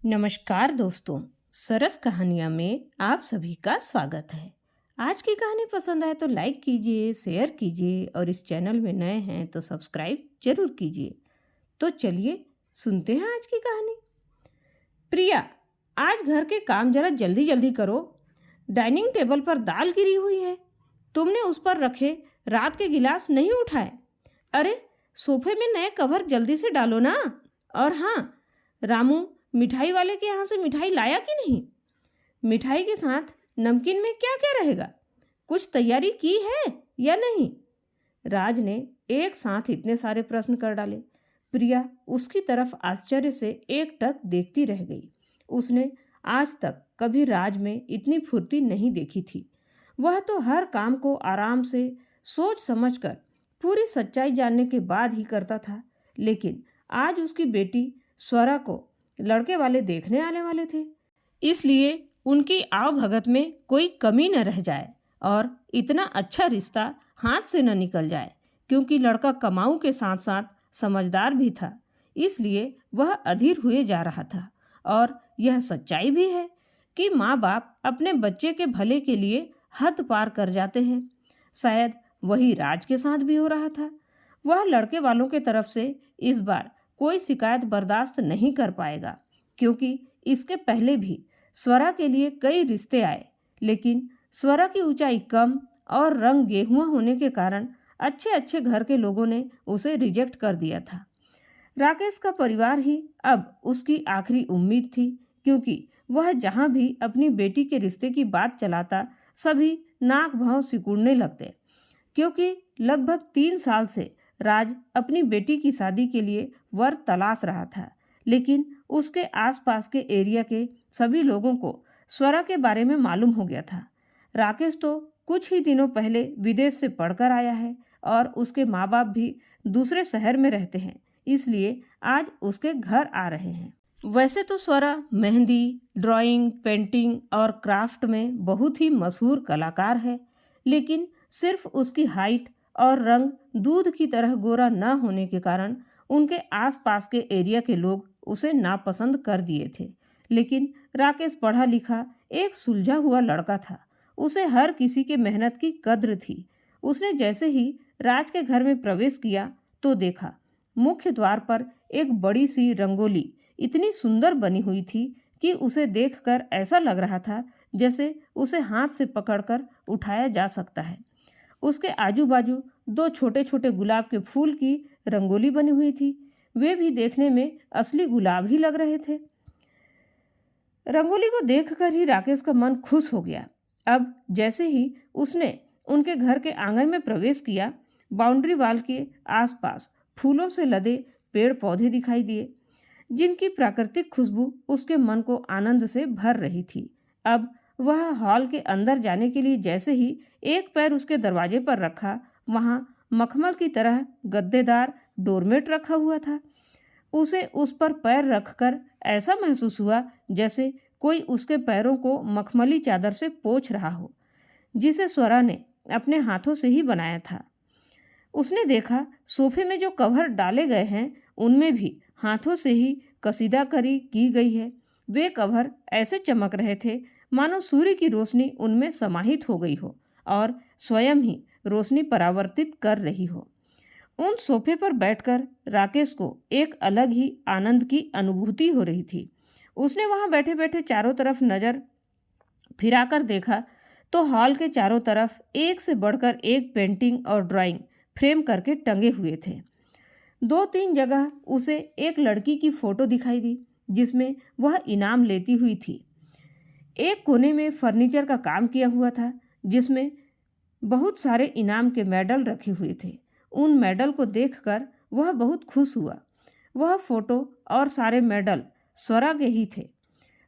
नमस्कार दोस्तों। सरस कहानियाँ में आप सभी का स्वागत है। आज की कहानी पसंद आए तो लाइक कीजिए, शेयर कीजिए और इस चैनल में नए हैं तो सब्सक्राइब जरूर कीजिए। तो चलिए सुनते हैं आज की कहानी। प्रिया, आज घर के काम जरा जल्दी जल्दी करो। डाइनिंग टेबल पर दाल गिरी हुई है। तुमने उस पर रखे रात के गिलास नहीं उठाए। अरे, सोफे में नए कवर जल्दी से डालो ना। और हाँ, रामू मिठाई वाले के यहाँ से मिठाई लाया कि नहीं? मिठाई के साथ नमकीन में क्या क्या रहेगा? कुछ तैयारी की है या नहीं? राज ने एक साथ इतने सारे प्रश्न कर डाले। प्रिया उसकी तरफ आश्चर्य से एकटक देखती रह गई। उसने आज तक कभी राज में इतनी फुर्ती नहीं देखी थी। वह तो हर काम को आराम से सोच समझकर पूरी सच्चाई जानने के बाद ही करता था। लेकिन आज उसकी बेटी स्वरा को लड़के वाले देखने आने वाले थे, इसलिए उनकी आवभगत में कोई कमी न रह जाए और इतना अच्छा रिश्ता हाथ से न निकल जाए। क्योंकि लड़का कमाऊ के साथ साथ समझदार भी था, इसलिए वह अधीर हुए जा रहा था। और यह सच्चाई भी है कि माँ बाप अपने बच्चे के भले के लिए हद पार कर जाते हैं। शायद वही राज के साथ भी हो रहा था। वह लड़के वालों के तरफ से इस बार कोई शिकायत बर्दाश्त नहीं कर पाएगा, क्योंकि इसके पहले भी स्वरा के लिए कई रिश्ते आए, लेकिन स्वरा की ऊंचाई कम और रंग गेहुआ होने के कारण अच्छे अच्छे घर के लोगों ने उसे रिजेक्ट कर दिया था। राकेश का परिवार ही अब उसकी आखिरी उम्मीद थी, क्योंकि वह जहां भी अपनी बेटी के रिश्ते की बात चलाता, सभी नाक भाव सिकुड़ने लगते। क्योंकि लगभग 3 साल से राज अपनी बेटी की शादी के लिए वर तलाश रहा था, लेकिन उसके आसपास के एरिया के सभी लोगों को स्वरा के बारे में मालूम हो गया था। राकेश तो कुछ ही दिनों पहले विदेश से पढ़कर आया है और उसके माँ बाप भी दूसरे शहर में रहते हैं, इसलिए आज उसके घर आ रहे हैं। वैसे तो स्वरा मेहंदी, ड्राइंग, पेंटिंग और क्राफ्ट में बहुत ही मशहूर कलाकार है, लेकिन सिर्फ उसकी हाइट और रंग दूध की तरह गोरा न होने के कारण उनके आसपास के एरिया के लोग उसे नापसंद कर दिए थे। लेकिन राकेश पढ़ा लिखा एक सुलझा हुआ लड़का था। उसे हर किसी के मेहनत की कद्र थी। उसने जैसे ही राज के घर में प्रवेश किया तो देखा, मुख्य द्वार पर एक बड़ी सी रंगोली इतनी सुंदर बनी हुई थी कि उसे देखकर ऐसा लग रहा था जैसे उसे हाथ से पकड़कर उठाया जा सकता है। उसके आजू बाजू दो छोटे छोटे गुलाब के फूल की रंगोली बनी हुई थी। वे भी देखने में असली गुलाब ही लग रहे थे। रंगोली को देखकर ही राकेश का मन खुश हो गया। अब जैसे ही उसने उनके घर के आंगन में प्रवेश किया, बाउंड्री वॉल के आसपास फूलों से लदे पेड़ पौधे दिखाई दिए, जिनकी प्राकृतिक खुशबू उसके मन को आनंद से भर रही थी। अब वह हॉल के अंदर जाने के लिए जैसे ही एक पैर उसके दरवाजे पर रखा, वहां मखमल की तरह गद्देदार डोरमेट रखा हुआ था। उसे उस पर पैर रखकर ऐसा महसूस हुआ जैसे कोई उसके पैरों को मखमली चादर से पोंछ रहा हो, जिसे स्वरा ने अपने हाथों से ही बनाया था। उसने देखा सोफे में जो कवर डाले गए हैं, उनमें भी हाथों से ही कसीदाकारी की गई है। वे कवर ऐसे चमक रहे थे मानो सूर्य की रोशनी उनमें समाहित हो गई हो और स्वयं ही रोशनी परावर्तित कर रही हो। उन सोफे पर बैठकर राकेश को एक अलग ही आनंद की अनुभूति हो रही थी। उसने वहां बैठे बैठे चारों तरफ नजर फिराकर देखा तो हॉल के चारों तरफ एक से बढ़कर एक पेंटिंग और ड्राइंग फ्रेम करके टंगे हुए थे। 2-3 जगह उसे एक लड़की की फोटो दिखाई दी, जिसमें वह इनाम लेती हुई थी। एक कोने में फर्नीचर का काम किया हुआ था, जिसमें बहुत सारे इनाम के मेडल रखे हुए थे। उन मेडल को देखकर वह बहुत खुश हुआ। वह फोटो और सारे मेडल स्वरा के ही थे।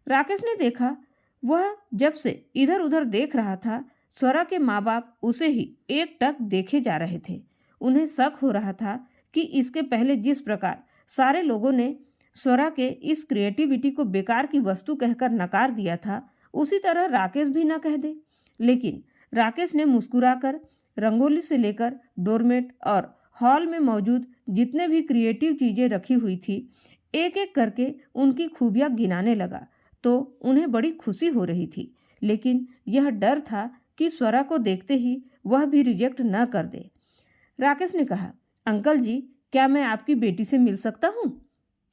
राकेश ने देखा, वह जब से इधर उधर देख रहा था, स्वरा के माँ बाप उसे ही एकटक देखे जा रहे थे। उन्हें शक हो रहा था कि इसके पहले जिस प्रकार सारे लोगों ने स्वरा के इस क्रिएटिविटी को बेकार की वस्तु कहकर नकार दिया था, उसी तरह राकेश भी न कह दे। लेकिन राकेश ने मुस्कुराकर रंगोली से लेकर डोरमेट और हॉल में मौजूद जितने भी क्रिएटिव चीजें रखी हुई थी, एक एक करके उनकी खूबियां गिनाने लगा तो उन्हें बड़ी खुशी हो रही थी, लेकिन यह डर था कि स्वरा को देखते ही वह भी रिजेक्ट न कर दे। राकेश ने कहा, अंकल जी, क्या मैं आपकी बेटी से मिल सकता हूँ?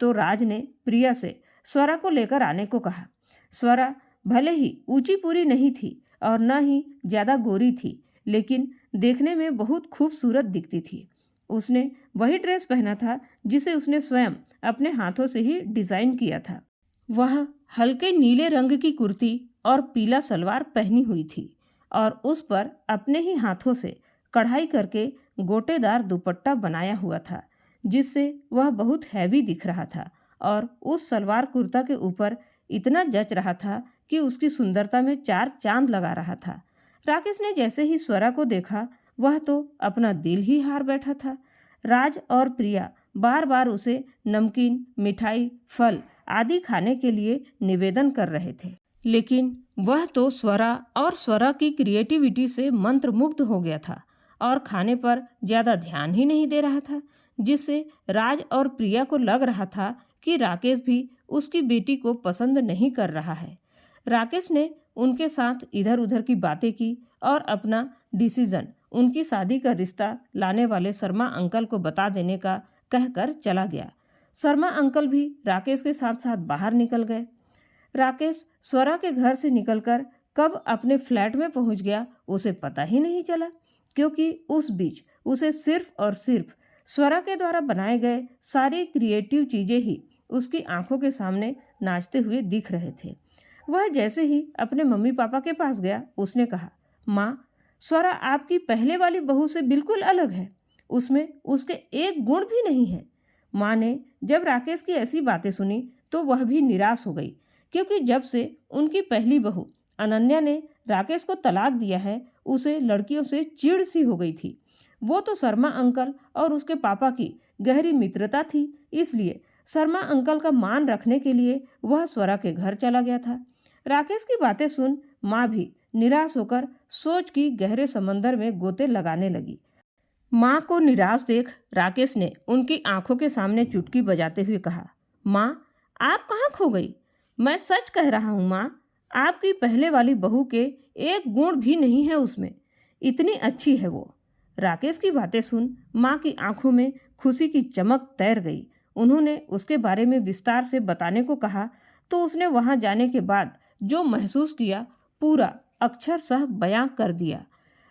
तो राज ने प्रिया से स्वरा को लेकर आने को कहा। स्वरा भले ही ऊंची पूरी नहीं थी और न ही ज्यादा गोरी थी, लेकिन देखने में बहुत खूबसूरत दिखती थी। उसने वही ड्रेस पहना था जिसे उसने स्वयं अपने हाथों से ही डिजाइन किया था। वह हल्के नीले रंग की कुर्ती और पीला सलवार पहनी हुई थी और उस पर अपने ही हाथों से कढ़ाई करके गोटेदार दुपट्टा बनाया हुआ था, जिससे वह बहुत हैवी दिख रहा था और उस सलवार कुर्ता के ऊपर इतना जच रहा था कि उसकी सुंदरता में चार चांद लगा रहा था। राकेश ने जैसे ही स्वरा को देखा, वह तो अपना दिल ही हार बैठा था। राज और प्रिया बार बार उसे नमकीन, मिठाई, फल आदि खाने के लिए निवेदन कर रहे थे, लेकिन वह तो स्वरा और स्वरा की क्रिएटिविटी से मंत्रमुग्ध हो गया था और खाने पर ज्यादा ध्यान ही नहीं दे रहा था, जिससे राज और प्रिया को लग रहा था कि राकेश भी उसकी बेटी को पसंद नहीं कर रहा है। राकेश ने उनके साथ इधर उधर की बातें की और अपना डिसीजन उनकी शादी का रिश्ता लाने वाले शर्मा अंकल को बता देने का कहकर चला गया। शर्मा अंकल भी राकेश के साथ साथ बाहर निकल गए। राकेश स्वरा के घर से निकलकर कब अपने फ्लैट में पहुंच गया उसे पता ही नहीं चला, क्योंकि उस बीच उसे सिर्फ और सिर्फ स्वरा के द्वारा बनाए गए सारी क्रिएटिव चीजें ही उसकी आंखों के सामने नाचते हुए दिख रहे थे। वह जैसे ही अपने मम्मी पापा के पास गया, उसने कहा, माँ, स्वरा आपकी पहले वाली बहू से बिल्कुल अलग है, उसमें उसके एक गुण भी नहीं है। माँ ने जब राकेश की ऐसी बातें सुनी तो वह भी निराश हो गई, क्योंकि जब से उनकी पहली बहू अनन्या ने राकेश को तलाक दिया है, उसे लड़कियों से चिढ़ सी हो गई थी। वो तो शर्मा अंकल और उसके पापा की गहरी मित्रता थी, इसलिए शर्मा अंकल का मान रखने के लिए वह स्वरा के घर चला गया था। राकेश की बातें सुन माँ भी निराश होकर सोच की गहरे समंदर में गोते लगाने लगी। माँ को निराश देख राकेश ने उनकी आंखों के सामने चुटकी बजाते हुए कहा, माँ, आप कहाँ खो गई? मैं सच कह रहा हूँ माँ, आपकी पहले वाली बहू के एक गुण भी नहीं है उसमें, इतनी अच्छी है वो। राकेश की बातें सुन माँ की आंखों में खुशी की चमक तैर गई। उन्होंने उसके बारे में विस्तार से बताने को कहा तो उसने वहां जाने के बाद जो महसूस किया पूरा अक्षरशः बयां कर दिया।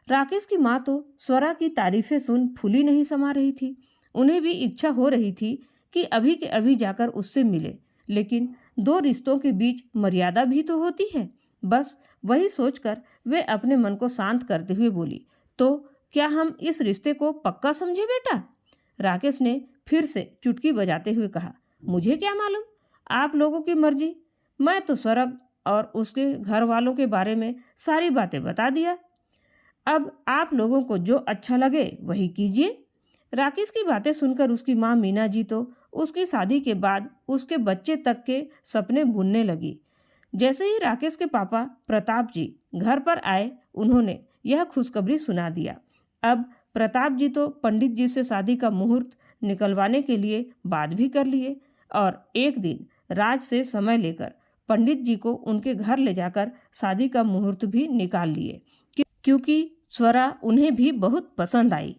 राकेश की माँ तो स्वरा की तारीफें सुन फूली नहीं समा रही थी। उन्हें भी इच्छा हो रही थी कि अभी के अभी जाकर उससे मिले, लेकिन दो रिश्तों के बीच मर्यादा भी तो होती है। बस वही सोचकर वे अपने मन को शांत करते हुए बोली, तो क्या हम इस रिश्ते को पक्का समझे बेटा? राकेश ने फिर से चुटकी बजाते हुए कहा, मुझे क्या मालूम, आप लोगों की मर्जी। मैं तो सौरभ और उसके घर वालों के बारे में सारी बातें बता दिया, अब आप लोगों को जो अच्छा लगे वही कीजिए। राकेश की बातें सुनकर उसकी माँ मीना जी तो उसकी शादी के बाद उसके बच्चे तक के सपने बुनने लगी। जैसे ही राकेश के पापा प्रताप जी घर पर आए, उन्होंने यह खुशखबरी सुना दिया। अब प्रताप जी तो पंडित जी से शादी का मुहूर्त निकलवाने के लिए बात भी कर लिए और एक दिन राज से समय लेकर पंडित जी को उनके घर ले जाकर शादी का मुहूर्त भी निकाल लिए, क्योंकि स्वरा उन्हें भी बहुत पसंद आई,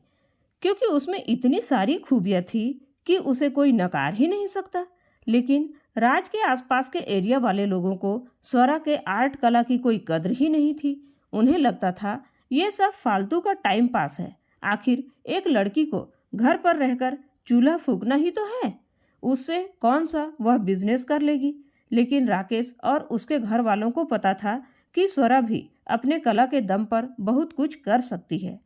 क्योंकि उसमें इतनी सारी खूबियां थी कि उसे कोई नकार ही नहीं सकता। लेकिन राज के आसपास के एरिया वाले लोगों को स्वरा के आर्ट कला की कोई कद्र ही नहीं थी। उन्हें लगता था ये सब फालतू का टाइम पास है, आखिर एक लड़की को घर पर रहकर चूल्हा फूकना ही तो है, उससे कौन सा वह बिजनेस कर लेगी। लेकिन राकेश और उसके घर वालों को पता था कि स्वरा भी अपने कला के दम पर बहुत कुछ कर सकती है।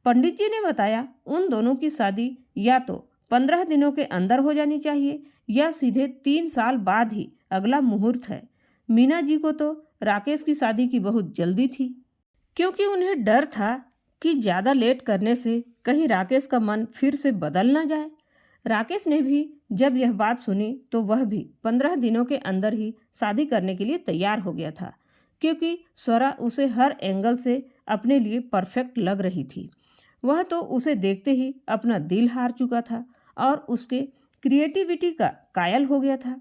पंडित जी ने बताया उन दोनों की शादी या तो 15 दिनों के अंदर हो जानी चाहिए या सीधे 3 साल बाद ही अगला मुहूर्त है। मीना जी को तो राकेश की शादी की बहुत जल्दी थी, क्योंकि उन्हें डर था कि ज़्यादा लेट करने से कहीं राकेश का मन फिर से बदल ना जाए। राकेश ने भी जब यह बात सुनी तो वह भी 15 दिनों के अंदर ही शादी करने के लिए तैयार हो गया था, क्योंकि स्वरा उसे हर एंगल से अपने लिए परफेक्ट लग रही थी। वह तो उसे देखते ही अपना दिल हार चुका था और उसके क्रिएटिविटी का कायल हो गया था।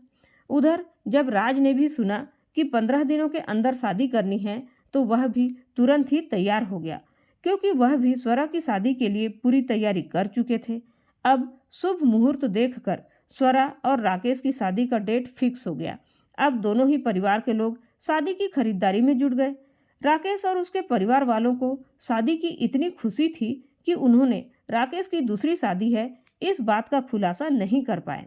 उधर जब राज ने भी सुना कि 15 दिनों के अंदर शादी करनी है तो वह भी तुरंत ही तैयार हो गया, क्योंकि वह भी स्वरा की शादी के लिए पूरी तैयारी कर चुके थे। अब शुभ मुहूर्त देखकर स्वरा और राकेश की शादी का डेट फिक्स हो गया। अब दोनों ही परिवार के लोग शादी की खरीदारी में जुट गए। राकेश और उसके परिवार वालों को शादी की इतनी खुशी थी कि उन्होंने राकेश की दूसरी शादी है इस बात का खुलासा नहीं कर पाए।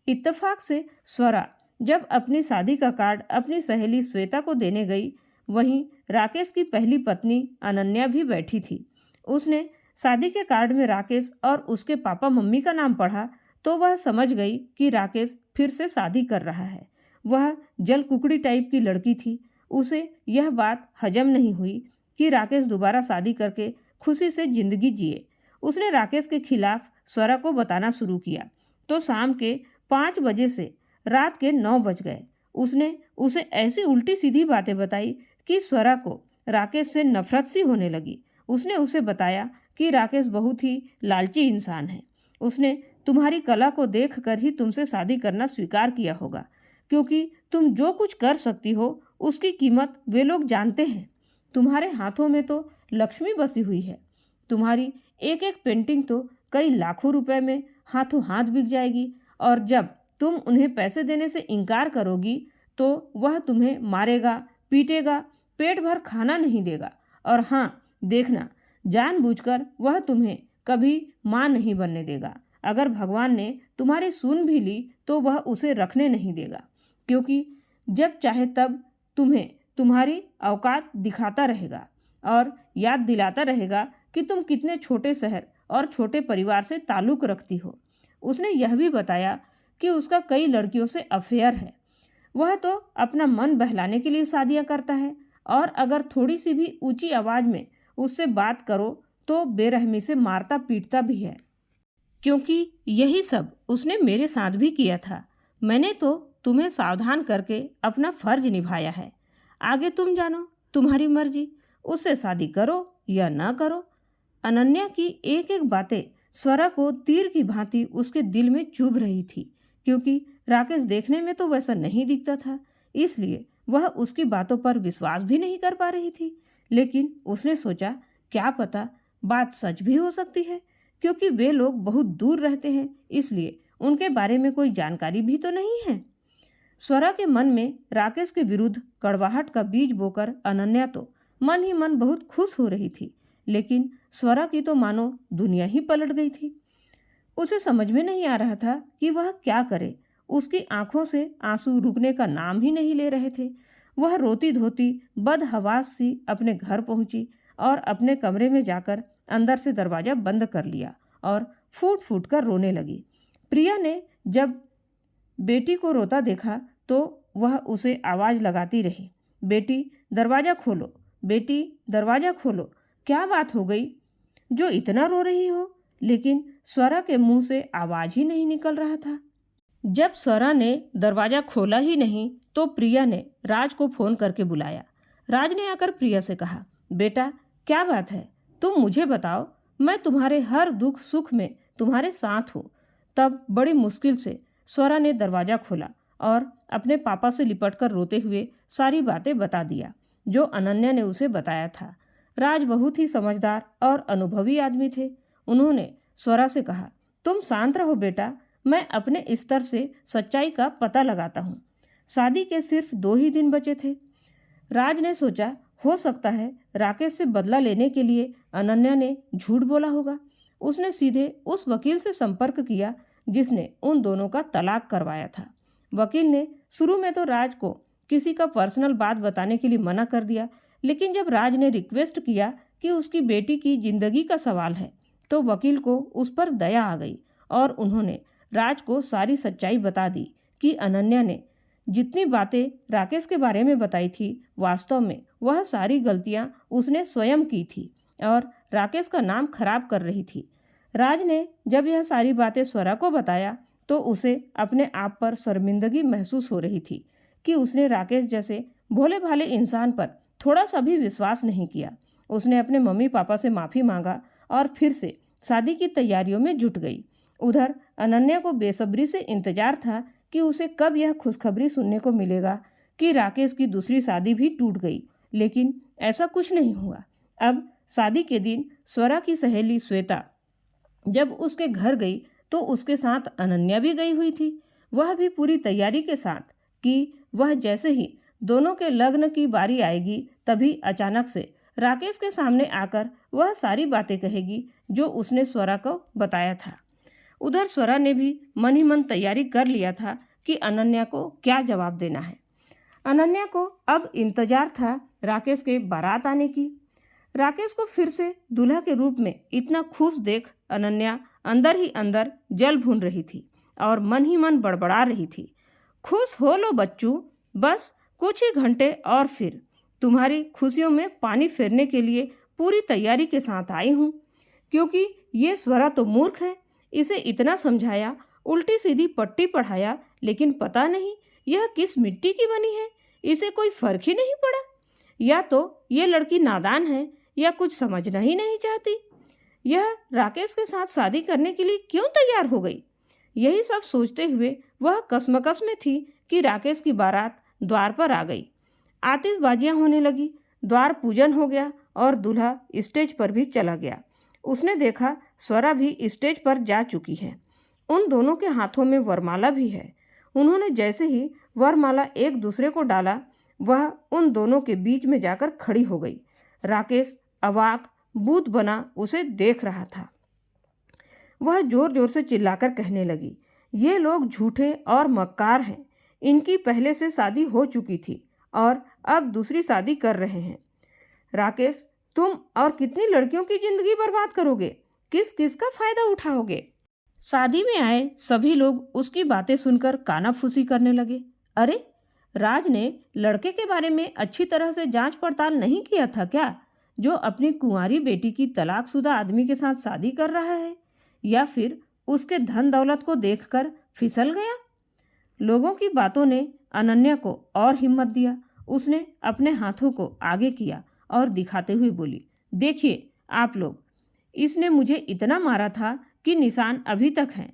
इत्तेफाक से स्वरा जब अपनी शादी का कार्ड अपनी सहेली श्वेता को देने गई, वहीं राकेश की पहली पत्नी अनन्या भी बैठी थी। उसने शादी के कार्ड में राकेश और उसके पापा मम्मी का नाम पढ़ा तो वह समझ गई कि राकेश फिर से शादी कर रहा है। वह जल कुकड़ी टाइप की लड़की थी। उसे यह बात हजम नहीं हुई कि राकेश दोबारा शादी करके खुशी से जिंदगी जिए। उसने राकेश के खिलाफ स्वरा को बताना शुरू किया तो शाम के 5 बजे से रात के 9 बज गए। उसने उसे ऐसी उल्टी सीधी बातें बताई कि स्वरा को राकेश से नफरत सी होने लगी। उसने उसे बताया कि राकेश बहुत ही लालची इंसान है। उसने तुम्हारी कला को देखकर ही तुमसे शादी करना स्वीकार किया होगा, क्योंकि तुम जो कुछ कर सकती हो उसकी कीमत वे लोग जानते हैं। तुम्हारे हाथों में तो लक्ष्मी बसी हुई है। तुम्हारी एक एक पेंटिंग तो कई लाखों रुपए में हाथों हाथ बिक जाएगी, और जब तुम उन्हें पैसे देने से इनकार करोगी तो वह तुम्हें मारेगा, पीटेगा, पेट भर खाना नहीं देगा। और हाँ, देखना, जानबूझकर वह तुम्हें कभी माँ नहीं बनने देगा। अगर भगवान ने तुम्हारी सुन भी ली तो वह उसे रखने नहीं देगा, क्योंकि जब चाहे तब तुम्हें तुम्हारी औकात दिखाता रहेगा और याद दिलाता रहेगा कि तुम कितने छोटे शहर और छोटे परिवार से ताल्लुक़ रखती हो। उसने यह भी बताया कि उसका कई लड़कियों से अफेयर है। वह तो अपना मन बहलाने के लिए शादियां करता है, और अगर थोड़ी सी भी ऊंची आवाज़ में उससे बात करो तो बेरहमी से मारता पीटता भी है। क्योंकि यही सब उसने मेरे साथ भी किया था। मैंने तो तुम्हें सावधान करके अपना फर्ज निभाया है। आगे तुम जानो, तुम्हारी मर्जी। उससे शादी करो या ना करो। अनन्या की एक एक बातें स्वरा को तीर की भांति उसके दिल में चुभ रही थी, क्योंकि राकेश देखने में तो वैसा नहीं दिखता था, इसलिए वह उसकी बातों पर विश्वास भी नहीं कर पा रही थी। लेकिन उसने सोचा, क्या पता बात सच भी हो सकती है, क्योंकि वे लोग बहुत दूर रहते हैं, इसलिए उनके बारे में कोई जानकारी भी तो नहीं है। स्वरा के मन में राकेश के विरुद्ध कड़वाहट का बीज बोकर अनन्या तो मन ही मन बहुत खुश हो रही थी, लेकिन स्वरा की तो मानो दुनिया ही पलट गई थी। उसे समझ में नहीं आ रहा था कि वह क्या करे। उसकी आंखों से आंसू रुकने का नाम ही नहीं ले रहे थे। वह रोती धोती बदहवास सी अपने घर पहुंची और अपने कमरे में जाकर अंदर से दरवाज़ा बंद कर लिया और फूट फूट कर रोने लगी। प्रिया ने जब बेटी को रोता देखा तो वह उसे आवाज़ लगाती रही, बेटी दरवाज़ा खोलो, बेटी दरवाज़ा खोलो, क्या बात हो गई जो इतना रो रही हो? लेकिन स्वरा के मुंह से आवाज़ ही नहीं निकल रहा था। जब स्वरा ने दरवाज़ा खोला ही नहीं तो प्रिया ने राज को फ़ोन करके बुलाया। राज ने आकर प्रिया से कहा, बेटा क्या बात है, तुम मुझे बताओ, मैं तुम्हारे हर दुख सुख में तुम्हारे साथ हूँ। तब बड़ी मुश्किल से स्वरा ने दरवाज़ा खोला और अपने पापा से लिपटकर रोते हुए सारी बातें बता दिया जो अनन्या ने उसे बताया था। राज बहुत ही समझदार और अनुभवी आदमी थे। उन्होंने स्वरा से कहा, तुम शांत रहो बेटा, मैं अपने स्तर से सच्चाई का पता लगाता हूँ। शादी के सिर्फ 2 ही दिन बचे थे। राज ने सोचा, हो सकता है राकेश से बदला लेने के लिए अनन्या ने झूठ बोला होगा। उसने सीधे उस वकील से संपर्क किया जिसने उन दोनों का तलाक करवाया था। वकील ने शुरू में तो राज को किसी का पर्सनल बात बताने के लिए मना कर दिया, लेकिन जब राज ने रिक्वेस्ट किया कि उसकी बेटी की जिंदगी का सवाल है तो वकील को उस पर दया आ गई और उन्होंने राज को सारी सच्चाई बता दी कि अनन्या ने जितनी बातें राकेश के बारे में बताई थी, वास्तव में वह सारी गलतियां उसने स्वयं की थी और राकेश का नाम खराब कर रही थी। राज ने जब यह सारी बातें स्वरा को बताया तो उसे अपने आप पर शर्मिंदगी महसूस हो रही थी कि उसने राकेश जैसे भोले भाले इंसान पर थोड़ा सा भी विश्वास नहीं किया। उसने अपने मम्मी पापा से माफ़ी मांगा और फिर से शादी की तैयारियों में जुट गई। उधर अनन्या को बेसब्री से इंतजार था कि उसे कब यह खुशखबरी सुनने को मिलेगा कि राकेश की दूसरी शादी भी टूट गई, लेकिन ऐसा कुछ नहीं हुआ। अब शादी के दिन स्वरा की सहेली श्वेता जब उसके घर गई तो उसके साथ अनन्या भी गई हुई थी, वह भी पूरी तैयारी के साथ कि वह जैसे ही दोनों के लग्न की बारी आएगी तभी अचानक से राकेश के सामने आकर वह सारी बातें कहेगी जो उसने स्वरा को बताया था। उधर स्वरा ने भी मन ही मन तैयारी कर लिया था कि अनन्या को क्या जवाब देना है। अनन्या को अब इंतजार था राकेश के बारात आने की। राकेश को फिर से दूल्हा के रूप में इतना खुश देख अनन्या अंदर ही अंदर जल भून रही थी और मन ही मन बड़बड़ा रही थी, खुश हो लो बच्चू, बस कुछ ही घंटे और फिर तुम्हारी खुशियों में पानी फेरने के लिए पूरी तैयारी के साथ आई हूँ। क्योंकि ये स्वरा तो मूर्ख है, इसे इतना समझाया, उल्टी सीधी पट्टी पढ़ाया, लेकिन पता नहीं यह किस मिट्टी की बनी है, इसे कोई फर्क ही नहीं पड़ा। या तो ये लड़की नादान है या कुछ समझना ही नहीं चाहती। यह राकेश के साथ शादी करने के लिए क्यों तैयार हो गई? यही सब सोचते हुए वह कसमकस में थी कि राकेश की बारात द्वार पर आ गई। आतिशबाजियां होने लगी, द्वार पूजन हो गया और दूल्हा स्टेज पर भी चला गया। उसने देखा स्वरा भी स्टेज पर जा चुकी है। उन दोनों के हाथों में वरमाला भी है। उन्होंने जैसे ही वरमाला एक दूसरे को डाला, वह उन दोनों के बीच में जाकर खड़ी हो गई। राकेश अवाक बूत बना उसे देख रहा था। वह जोर जोर से चिल्लाकर कहने लगी, ये लोग झूठे और मक्कार हैं। इनकी पहले से शादी हो चुकी थी और अब दूसरी शादी कर रहे हैं। राकेश, तुम और कितनी लड़कियों की जिंदगी बर्बाद करोगे? किस किस का फायदा उठाओगे? शादी में आए सभी लोग उसकी बातें सुनकर कानाफूसी करने लगे। अरे, राज ने लड़के के बारे में अच्छी तरह से जांच पड़ताल नहीं किया था क्या, जो अपनी कुंवारी बेटी की तलाकशुदा आदमी के साथ शादी कर रहा है? या फिर उसके धन दौलत को देखकर फिसल गया? लोगों की बातों ने अनन्या को और हिम्मत दिया। उसने अपने हाथों को आगे किया और दिखाते हुए बोली, देखिए आप लोग, इसने मुझे इतना मारा था कि निशान अभी तक हैं।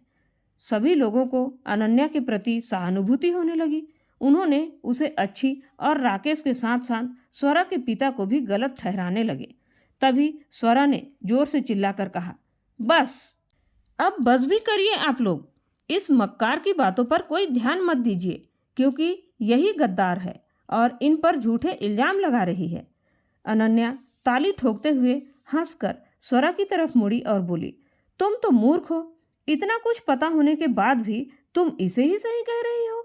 सभी लोगों को अनन्या के प्रति सहानुभूति होने लगी। उन्होंने उसे अच्छी और राकेश के साथ साथ स्वरा के पिता को भी गलत ठहराने लगे। तभी स्वरा ने जोर से चिल्लाकर कहा, बस, अब बस भी करिए आप लोग। इस मक्कार की बातों पर कोई ध्यान मत दीजिए, क्योंकि यही गद्दार है और इन पर झूठे इल्जाम लगा रही है। अनन्या ताली ठोकते हुए हंसकर स्वरा की तरफ मुड़ी और बोली, तुम तो मूर्ख हो, इतना कुछ पता होने के बाद भी तुम इसे ही सही कह रही हो।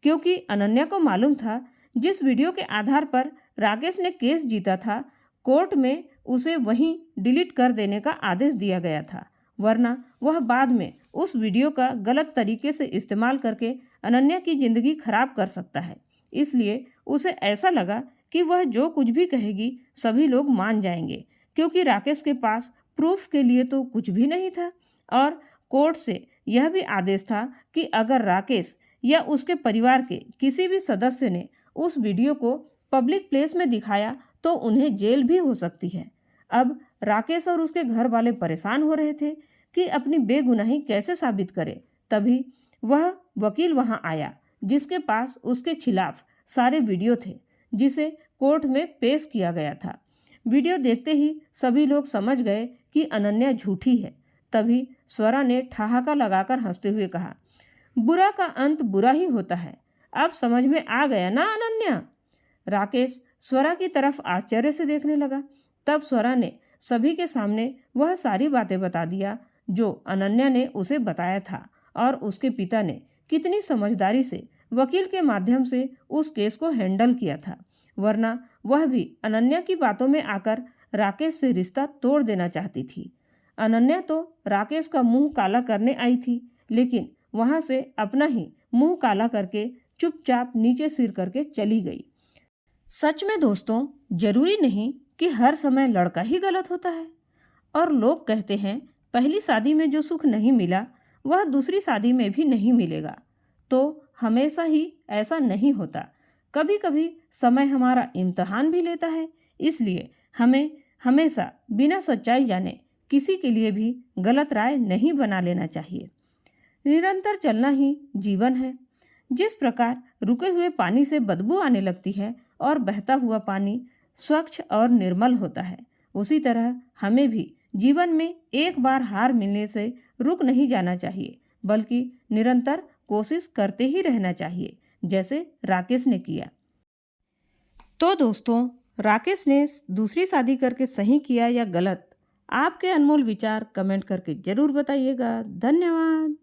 क्योंकि अनन्या को मालूम था जिस वीडियो के आधार पर राकेश ने केस जीता था, कोर्ट में उसे वहीं डिलीट कर देने का आदेश दिया गया था, वरना वह बाद में उस वीडियो का गलत तरीके से इस्तेमाल करके अनन्या की जिंदगी खराब कर सकता है। इसलिए उसे ऐसा लगा कि वह जो कुछ भी कहेगी सभी लोग मान जाएंगे, क्योंकि राकेश के पास प्रूफ के लिए तो कुछ भी नहीं था। और कोर्ट से यह भी आदेश था कि अगर राकेश या उसके परिवार के किसी भी सदस्य ने उस वीडियो को पब्लिक प्लेस में दिखाया तो उन्हें जेल भी हो सकती है। अब राकेश और उसके घर वाले परेशान हो रहे थे कि अपनी बेगुनाही कैसे साबित करे। तभी वह वकील वहां आया जिसके पास उसके खिलाफ सारे वीडियो थे, जिसे कोर्ट में पेश किया गया था। वीडियो देखते ही सभी लोग समझ गए कि अनन्या झूठी है। तभी स्वरा ने ठहाका लगाकर हंसते हुए कहा, बुरा का अंत बुरा ही होता है। अब समझ में आ गया ना अनन्या? राकेश स्वरा की तरफ आश्चर्य से देखने लगा। तब स्वरा ने सभी के सामने वह सारी बातें बता दिया जो अनन्या ने उसे बताया था और उसके पिता ने कितनी समझदारी से वकील के माध्यम से उस केस को हैंडल किया था, वरना वह भी अनन्या की बातों में आकर राकेश से रिश्ता तोड़ देना चाहती थी। अनन्या तो राकेश का मुंह काला करने आई थी, लेकिन वहां से अपना ही मुंह काला करके चुपचाप नीचे सिर करके चली गई। सच में दोस्तों, जरूरी नहीं कि हर समय लड़का ही गलत होता है। और लोग कहते हैं पहली शादी में जो सुख नहीं मिला वह दूसरी शादी में भी नहीं मिलेगा। तो हमेशा ही ऐसा नहीं होता। कभी कभी समय हमारा इम्तिहान भी लेता है। इसलिए हमें हमेशा बिना सच्चाई जाने किसी के लिए भी गलत राय नहीं बना लेना चाहिए। निरंतर चलना ही जीवन है। जिस प्रकार रुके हुए पानी से बदबू आने लगती है और बहता हुआ पानी स्वच्छ और निर्मल होता है, उसी तरह हमें भी जीवन में एक बार हार मिलने से रुक नहीं जाना चाहिए, बल्कि निरंतर कोशिश करते ही रहना चाहिए, जैसे राकेश ने किया। तो दोस्तों, राकेश ने दूसरी शादी करके सही किया या गलत? आपके अनमोल विचार कमेंट करके जरूर बताइएगा। धन्यवाद।